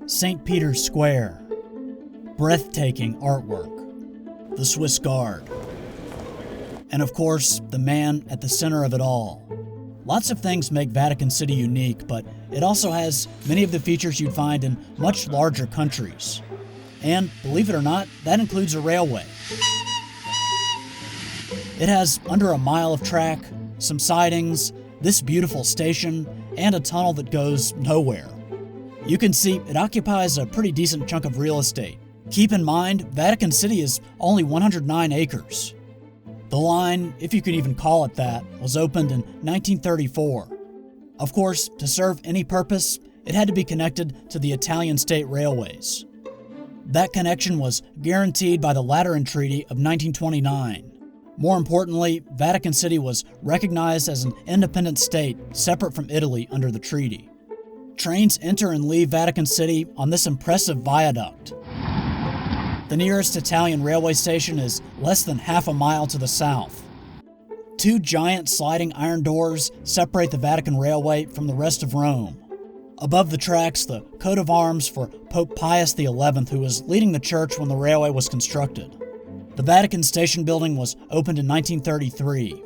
St. Peter's Square, breathtaking artwork, the Swiss Guard, and of course, the man at the center of it all. Lots of things make Vatican City unique, but it also has many of the features you'd find in much larger countries. And, believe it or not, that includes a railway. It has under a mile of track, some sidings, this beautiful station, and a tunnel that goes nowhere. You can see it occupies a pretty decent chunk of real estate. Keep in mind, Vatican City is only 109 acres. The line, if you could even call it that, was opened in 1934. Of course, to serve any purpose, it had to be connected to the Italian state railways. That connection was guaranteed by the Lateran Treaty of 1929. More importantly, Vatican City was recognized as an independent state separate from Italy under the treaty. Trains enter and leave Vatican City on this impressive viaduct. The nearest Italian railway station is less than half a mile to the south. Two giant sliding iron doors separate the Vatican Railway from the rest of Rome. Above the tracks, the coat of arms for Pope Pius XI, who was leading the church when the railway was constructed. The Vatican Station building was opened in 1933.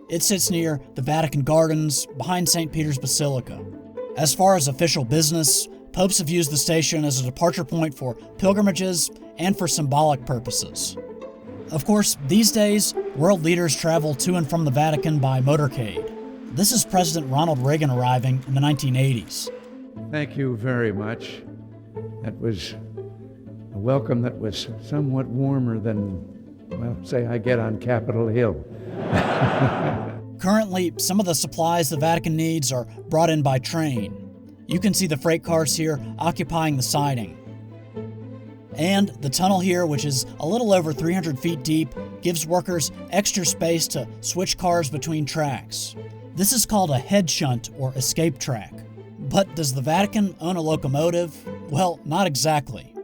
It sits near the Vatican Gardens, behind St. Peter's Basilica. As far as official business, popes have used the station as a departure point for pilgrimages and for symbolic purposes. Of course, these days, world leaders travel to and from the Vatican by motorcade. This is President Ronald Reagan arriving in the 1980s. Thank you very much. That was a welcome that was somewhat warmer than, well, say I get on Capitol Hill. Currently, some of the supplies the Vatican needs are brought in by train. You can see the freight cars here occupying the siding. And the tunnel here, which is a little over 300 feet deep, gives workers extra space to switch cars between tracks. This is called a head shunt or escape track. But does the Vatican own a locomotive? Well, not exactly.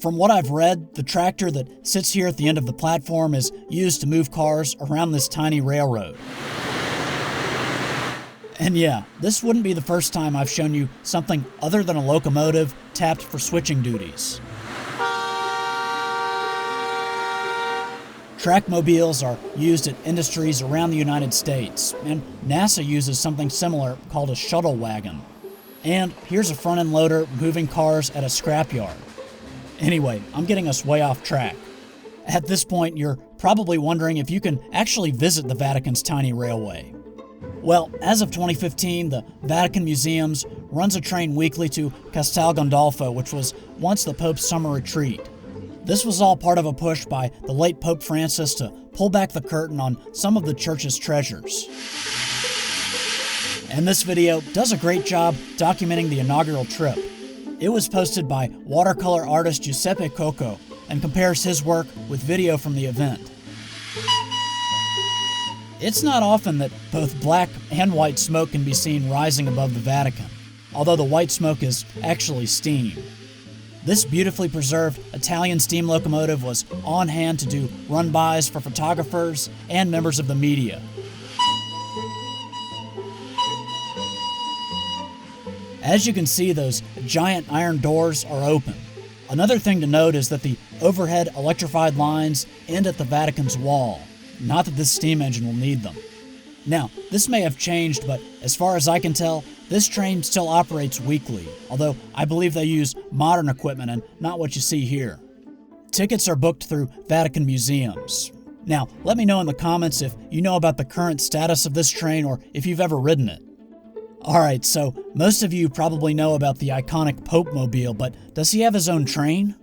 From what I've read, the tractor that sits here at the end of the platform is used to move cars around this tiny railroad. And yeah, this wouldn't be the first time I've shown you something other than a locomotive tapped for switching duties. Trackmobiles are used at industries around the United States, and NASA uses something similar called a shuttle wagon. And here's a front-end loader moving cars at a scrapyard. Anyway, I'm getting us way off track. At this point, you're probably wondering if you can actually visit the Vatican's tiny railway. Well, as of 2015, the Vatican Museums runs a train weekly to Castel Gandolfo, which was once the Pope's summer retreat. This was all part of a push by the late Pope Francis to pull back the curtain on some of the church's treasures. And this video does a great job documenting the inaugural trip. It was posted by watercolor artist Giuseppe Cocco and compares his work with video from the event. It's not often that both black and white smoke can be seen rising above the Vatican, although the white smoke is actually steam. This beautifully preserved Italian steam locomotive was on hand to do run-bys for photographers and members of the media. As you can see, those giant iron doors are open. Another thing to note is that the overhead electrified lines end at the Vatican's wall. Not that this steam engine will need them. Now, this may have changed, but as far as I can tell, this train still operates weekly, although I believe they use modern equipment and not what you see here. Tickets are booked through Vatican Museums. Now, let me know in the comments if you know about the current status of this train or if you've ever ridden it. Alright, so most of you probably know about the iconic Pope Mobile, but does he have his own train?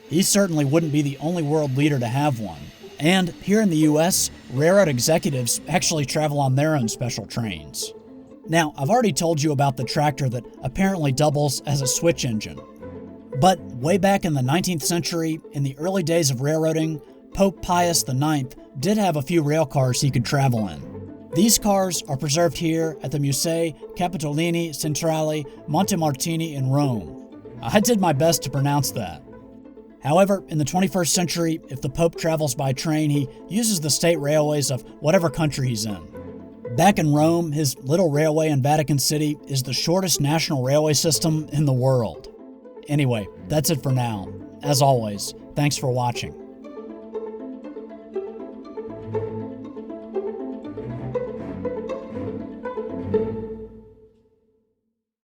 He certainly wouldn't be the only world leader to have one. And here in the US, railroad executives actually travel on their own special trains. Now, I've already told you about the tractor that apparently doubles as a switch engine. But way back in the 19th century, in the early days of railroading, Pope Pius IX did have a few rail cars he could travel in. These cars are preserved here at the Musei Capitolini Centrale Montemartini in Rome. I did my best to pronounce that. However, in the 21st century, if the Pope travels by train, he uses the state railways of whatever country he's in. Back in Rome, his little railway in Vatican City is the shortest national railway system in the world. Anyway, that's it for now. As always, thanks for watching.